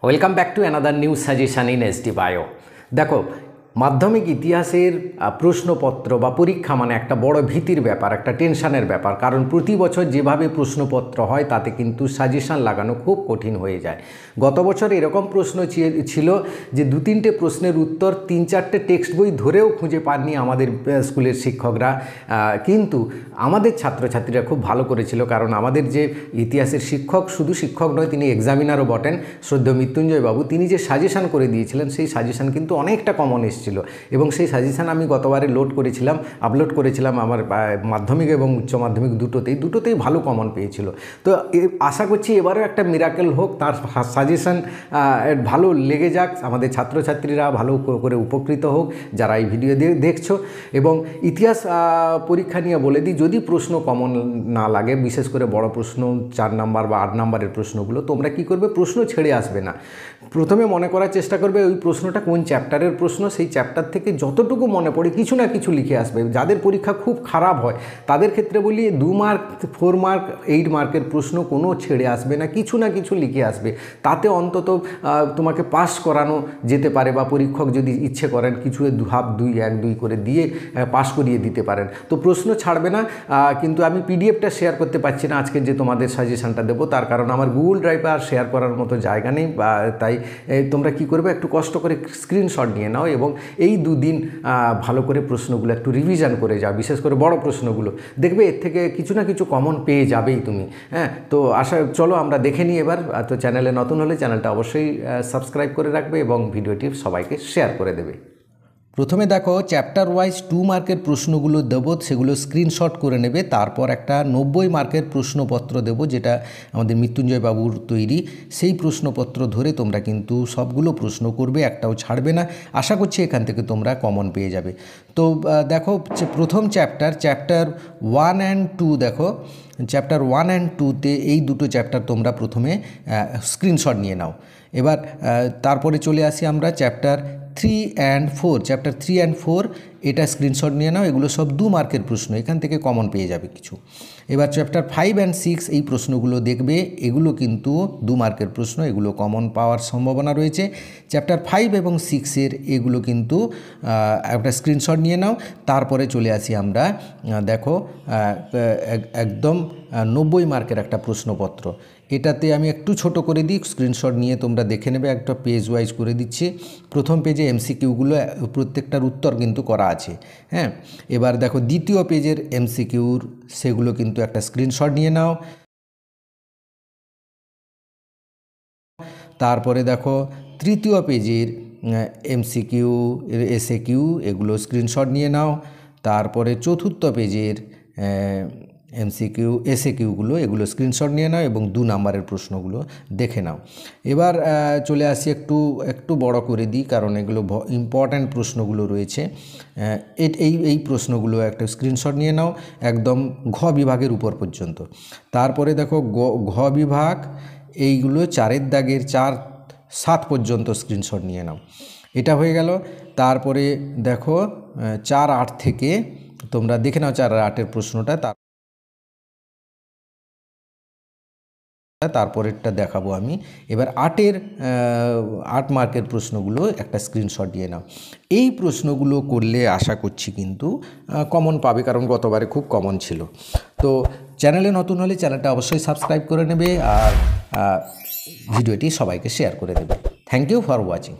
Welcome back to another new suggestion in SD bio. দেখো, মাধ্যমিক ইতিহাসের প্রশ্নপত্র বা পরীক্ষা মানে একটা বড় ভীতির ব্যাপার, একটা টেনশানের ব্যাপার। কারণ প্রতি বছর যেভাবে প্রশ্নপত্র হয় তাতে কিন্তু সাজেশন লাগানো খুব কঠিন হয়ে যায়। গত বছর এরকম প্রশ্ন ছিল যে 2-3টে প্রশ্নের উত্তর 3-4টে টেক্সট বই ধরেও খুঁজে পাননি আমাদের স্কুলের শিক্ষকরা। কিন্তু আমাদের ছাত্রছাত্রীরা খুব ভালো করেছিল, কারণ আমাদের যে ইতিহাসের শিক্ষক, শুধু শিক্ষক নয়, তিনি এক্সামিনারও বটেন, শ্রদ্ধেয় মৃত্যুঞ্জয় বাবু। তিনি যে সাজেশন করে দিয়েছিলেন সেই সাজেশন কিন্তু অনেকটা কমন এসেছিল, এবং সেই সাজেশন আমি গতবারে আপলোড করেছিলাম আমার মাধ্যমিক এবং উচ্চ মাধ্যমিক দুটোতেই ভালো কমন পেয়েছিল। তো আশা করছি এবারও একটা মিরাকেল হোক, তার সাজেশন ভালো লেগে যাক, আমাদের ছাত্রছাত্রীরা ভালো করে উপকৃত হোক যারা এই ভিডিও দেখছো। এবং ইতিহাস পরীক্ষা নিয়ে বলে দিই, যদি প্রশ্ন কমন না লাগে, বিশেষ করে বড় প্রশ্ন 4 নাম্বার বা 8 নাম্বারের প্রশ্নগুলো, তোমরা কি করবে, প্রশ্ন ছেড়ে আসবে না। প্রথমে মনে করার চেষ্টা করবে ওই প্রশ্নটা কোন চ্যাপ্টারের প্রশ্ন, সেই চ্যাপ্টার থেকে যতটুকু মনে পড়ে কিছু না কিছু লিখে আসবে। যাদের পরীক্ষা খুব খারাপ হয় তাদের ক্ষেত্রে বলি 2 মার্ক, 4 মার্ক, 8 মার্কের প্রশ্ন কোনো ছেড়ে আসবে না, কিছু না কিছু লিখে আসবে। তাতে অন্তত তোমাকে পাস করানো যেতে পারে, বা পরীক্ষক যদি ইচ্ছে করেন কিছু 2 করে দিয়ে পাস করিয়ে দিতে পারেন। তো প্রশ্ন ছাড়বে না। কিন্তু আমি পিডিএফটা শেয়ার করতে পারছি না আজকে, যে তোমাদের সাজেশনটা দেবো, তার কারণ আমার গুগল ড্রাইভে আর শেয়ার করার মতো জায়গা নেই। তাই তোমরা কি করবে, একটু কষ্ট করে স্ক্রিনশট নিয়ে নাও এবং এই 2 দিন ভালো করে প্রশ্নগুলো একটু রিভিশন করে যাও, বিশেষ করে বড় প্রশ্নগুলো। দেখবে এর থেকে কিছু না কিছু কমন পেয়ে যাবেই তুমি। হ্যাঁ, তো চলো আমরা দেখে নিই এবার। তো চ্যানেলে নতুন হলে চ্যানেলটা অবশ্যই সাবস্ক্রাইব করে রাখবে এবং ভিডিওটি সবাইকে শেয়ার করে দেবে। প্রথমে দেখো, চ্যাপ্টার ওয়াইজ 2 মার্কের প্রশ্নগুলো দেবো, সেগুলো স্ক্রিনশট করে নেবে। তারপর একটা 90 মার্কের প্রশ্নপত্র দেবো, যেটা আমাদের মৃত্যুঞ্জয় বাবুর তৈরি। সেই প্রশ্নপত্র ধরে তোমরা কিন্তু সবগুলো প্রশ্ন করবে, একটাও ছাড়বে না। আশা করছি এখান থেকে তোমরা কমন পেয়ে যাবে। তো দেখো, প্রথম চ্যাপ্টার 1 and 2, দেখো চ্যাপ্টার 1 and 2তে এই দুটো চ্যাপ্টার তোমরা প্রথমে স্ক্রিনশট নিয়ে নাও। এবার তারপরে চলে আসি আমরা চ্যাপ্টার 3 and 4। চ্যাপ্টার 3 and 4 এটা স্ক্রিনশট নিয়ে নাও। এগুলো সব 2 মার্কের প্রশ্ন, এখান থেকে কমন পেয়ে যাবে কিছু। এবার চ্যাপ্টার 5 and 6 এই প্রশ্নগুলো দেখবে, এগুলো কিন্তু 2 মার্কের প্রশ্ন, এগুলো কমন পাওয়ার সম্ভাবনা রয়েছে। চ্যাপ্টার 5 এবং 6-এর এগুলো কিন্তু একটা স্ক্রিনশট নিয়ে নাও। তারপরে চলে আসি আমরা, দেখো একদম 90 মার্কের একটা প্রশ্নপত্র। এটাতে আমি একটু ছোট করে দিই, স্ক্রিনশট নিয়ে তোমরা দেখে নেবে। একটা পেজ ওয়াইজ করে দিচ্ছি। প্রথম পেজে এমসিকিউগুলো প্রত্যেকটার উত্তর কিন্তু করা আছে। হ্যাঁ, এবার দেখো দ্বিতীয় পেজের এমসিকিউর, সেগুলো কিন্তু একটা স্ক্রিনশট নিয়ে নাও। তারপরে দেখো তৃতীয় পেজের এমসিকিউ, এসএকিউ, এগুলো স্ক্রিনশট নিয়ে নাও। তারপরে চতুর্থ পেজের এমসিকিউ, এসএকিউগুলো, এগুলো স্ক্রিনশট নিয়ে নাও এবং 2 নাম্বারের প্রশ্নগুলো দেখে নাও। এবার চলে আসি, একটু বড় করে দিই, কারণ এগুলো ইম্পর্ট্যান্ট প্রশ্নগুলো রয়েছে। এই প্রশ্নগুলো একটা স্ক্রিনশট নিয়ে নাও, একদম ঘ বিভাগের উপর পর্যন্ত। তারপরে দেখো ঘ বিভাগ, এইগুলো 4-এর দাগের 4-7 পর্যন্ত স্ক্রিনশট নিয়ে নাও। এটা হয়ে গেল। তারপরে দেখো 4-8 থেকে তোমরা দেখে নাও 4-8-এর প্রশ্নটা, তারপরেরটা দেখাবো আমি। এবার 8 মার্কের প্রশ্নগুলো একটা স্ক্রিনশট দিয়ে নাও। এই প্রশ্নগুলো করলে আশা করছি কিন্তু কমন পাবে, কারণ গতবারে খুব কমন ছিল। তো চ্যানেলে নতুন হলে চ্যানেলটা অবশ্যই সাবস্ক্রাইব করে নেবে আর ভিডিওটি সবাইকে শেয়ার করে দেবে। Thank you for watching.